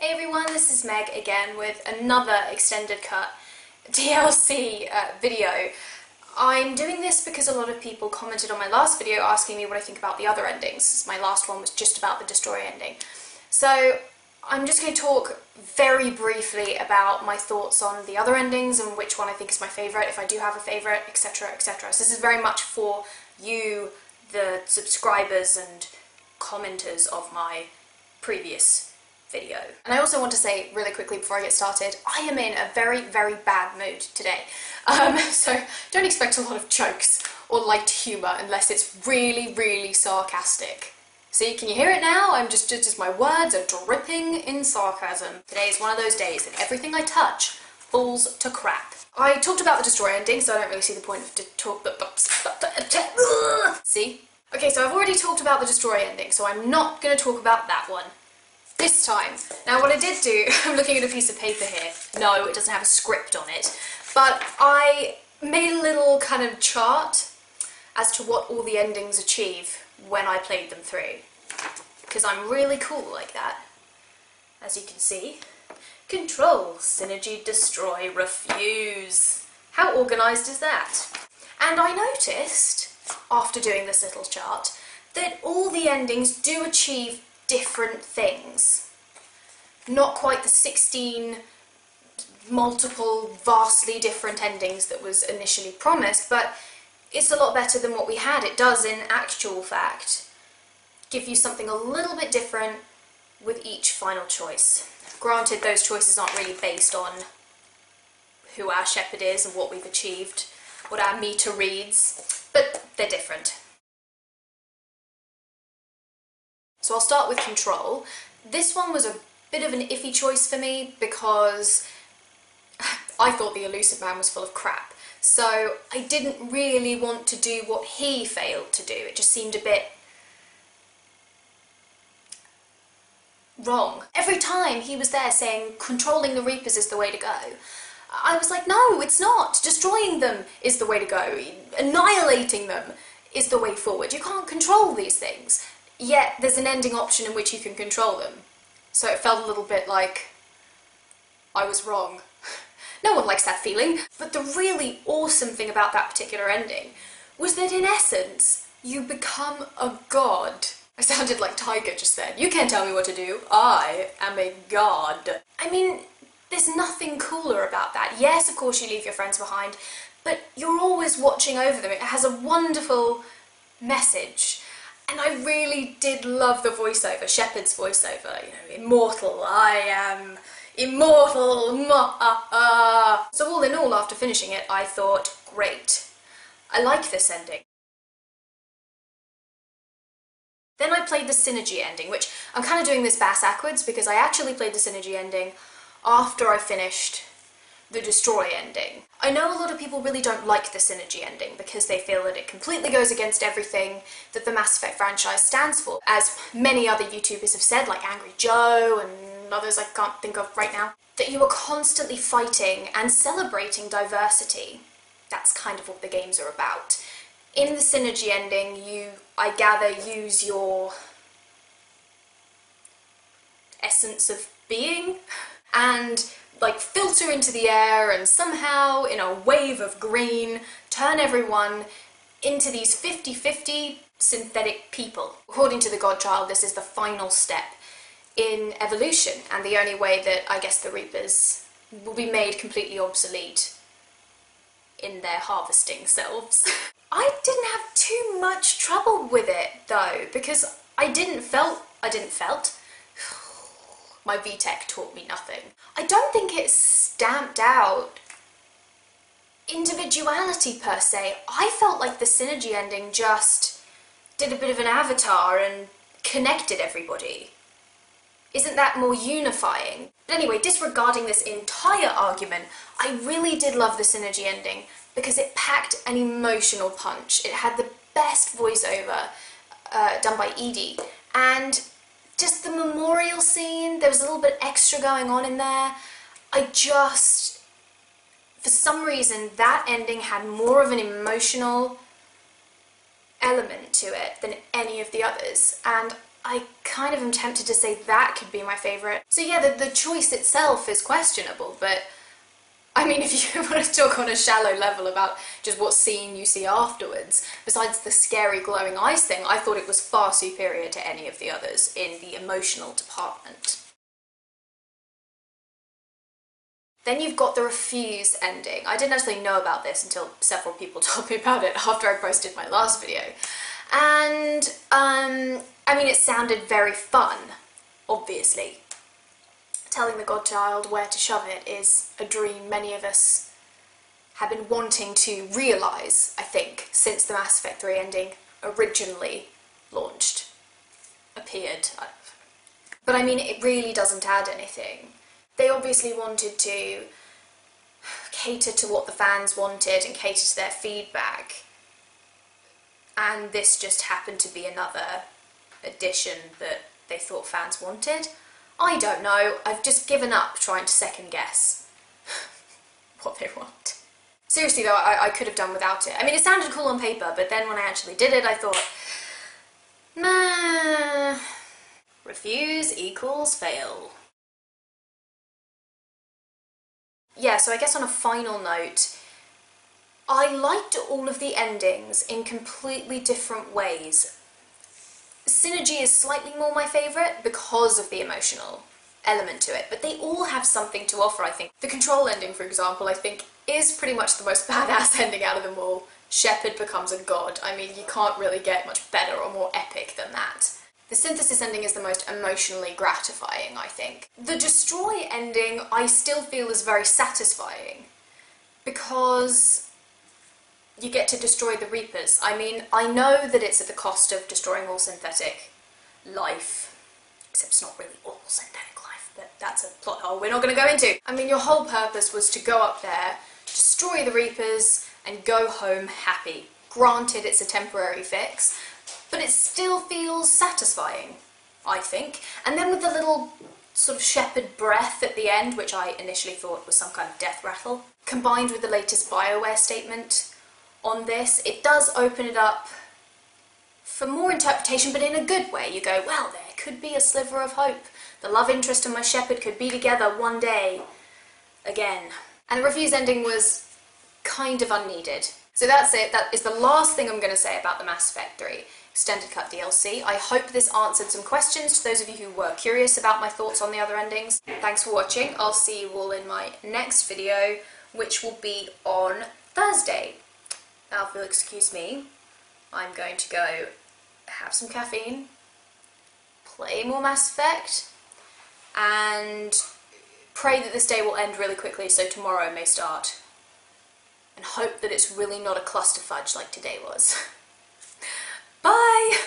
Hey everyone, this is Meg again with another extended cut DLC video. I'm doing this because a lot of people commented on my last video asking me what I think about the other endings. My last one was just about the Destroy ending. So I'm just going to talk very briefly about my thoughts on the other endings and which one I think is my favourite, if I do have a favourite, etc, etc. So this is very much for you, the subscribers and commenters of my previous video. And I also want to say really quickly before I get started, I am in a very, very bad mood today. So don't expect a lot of jokes or light humour unless it's really, really sarcastic. See, can you hear it now? I'm just my words are dripping in sarcasm. Today is one of those days that everything I touch falls to crap. I talked about the Destroy ending, so I don't really see the point of See? Okay, so I've already talked about the Destroy ending, so I'm not going to talk about that one this time. Now what I did do, I'm looking at a piece of paper here. No, it doesn't have a script on it, but I made a little kind of chart as to what all the endings achieve when I played them through. Because I'm really cool like that. As you can see. Control, synergy, destroy, refuse. How organised is that? And I noticed, after doing this little chart, that all the endings do achieve different things. Not quite the 16 multiple, vastly different endings that was initially promised, but it's a lot better than what we had. It does, in actual fact, give you something a little bit different with each final choice. Granted, those choices aren't really based on who our shepherd is and what we've achieved, what our meter reads, but they're different. So I'll start with Control. This one was a bit of an iffy choice for me because I thought the Elusive Man was full of crap. So I didn't really want to do what he failed to do. It just seemed a bit wrong. Every time he was there saying controlling the Reapers is the way to go, I was like, no, it's not. Destroying them is the way to go. Annihilating them is the way forward. You can't control these things. Yet there's an ending option in which you can control them. So it felt a little bit like I was wrong. No one likes that feeling. But the really awesome thing about that particular ending was that in essence, you become a god. I sounded like Tiger just then. You can't tell me what to do. I am a god. I mean, there's nothing cooler about that. Yes, of course you leave your friends behind, but you're always watching over them. It has a wonderful message. And I really did love the voiceover, Shepard's voiceover, you know, immortal, I am immortal, So all in all, after finishing it, I thought, great, I like this ending. Then I played the Synergy ending, which I'm kind of doing this bass-ackwards because I actually played the Synergy ending after I finished the Destroy ending. I know a lot of people really don't like the Synergy ending because they feel that it completely goes against everything that the Mass Effect franchise stands for. As many other YouTubers have said, like Angry Joe and others I can't think of right now, that you are constantly fighting and celebrating diversity. That's kind of what the games are about. In the Synergy ending, you, I gather, use your essence of being and like filter into the air and somehow in a wave of green turn everyone into these 50-50 synthetic people. According to the Godchild, this is the final step in evolution and the only way that I guess the Reapers will be made completely obsolete in their harvesting selves. I didn't have too much trouble with it though, because I didn't felt my VTech taught me nothing. I don't think it stamped out individuality per se. I felt like the Synergy ending just did a bit of an avatar and connected everybody. Isn't that more unifying? But anyway, disregarding this entire argument, I really did love the Synergy ending because it packed an emotional punch. It had the best voiceover done by Edie, and just the memorial scene, there was a little bit extra going on in there. I just, for some reason, that ending had more of an emotional element to it than any of the others, and I kind of am tempted to say that could be my favourite. So yeah, the choice itself is questionable, but I mean, if you want to talk on a shallow level about just what scene you see afterwards, besides the scary glowing eyes thing, I thought it was far superior to any of the others in the emotional department. Then you've got the refuse ending. I didn't actually know about this until several people told me about it after I posted my last video. And, I mean, it sounded very fun, obviously. Telling the godchild where to shove it is a dream many of us have been wanting to realise, I think, since the Mass Effect 3 ending originally appeared. But I mean, it really doesn't add anything. They obviously wanted to cater to what the fans wanted and cater to their feedback, and this just happened to be another addition that they thought fans wanted. I don't know, I've just given up trying to second guess what they want. Seriously though, I could have done without it. I mean, it sounded cool on paper, but then when I actually did it, I thought, nah, refuse equals fail. Yeah, so I guess on a final note, I liked all of the endings in completely different ways. Synergy is slightly more my favourite because of the emotional element to it, but they all have something to offer, I think. The Control ending, for example, I think is pretty much the most badass ending out of them all. Shepard becomes a god. I mean, you can't really get much better or more epic than that. The Synthesis ending is the most emotionally gratifying, I think. The Destroy ending I still feel is very satisfying, because you get to destroy the Reapers. I mean, I know that it's at the cost of destroying all synthetic life, except it's not really all synthetic life, but that's a plot hole we're not going to go into. I mean, your whole purpose was to go up there, destroy the Reapers, and go home happy. Granted, it's a temporary fix, but it still feels satisfying, I think. And then with the little sort of Shepard breath at the end, which I initially thought was some kind of death rattle, combined with the latest Bioware statement on this, it does open it up for more interpretation, but in a good way. You go, well, there could be a sliver of hope. The love interest and my Shepard could be together one day again. And the Refuse ending was kind of unneeded. So that's it. That is the last thing I'm going to say about the Mass Effect 3 Extended Cut DLC. I hope this answered some questions to those of you who were curious about my thoughts on the other endings. Thanks for watching. I'll see you all in my next video, which will be on Thursday. Now, if you'll excuse me, I'm going to go have some caffeine, play more Mass Effect, and pray that this day will end really quickly so tomorrow may start. And hope that it's really not a clusterfudge like today was. Bye!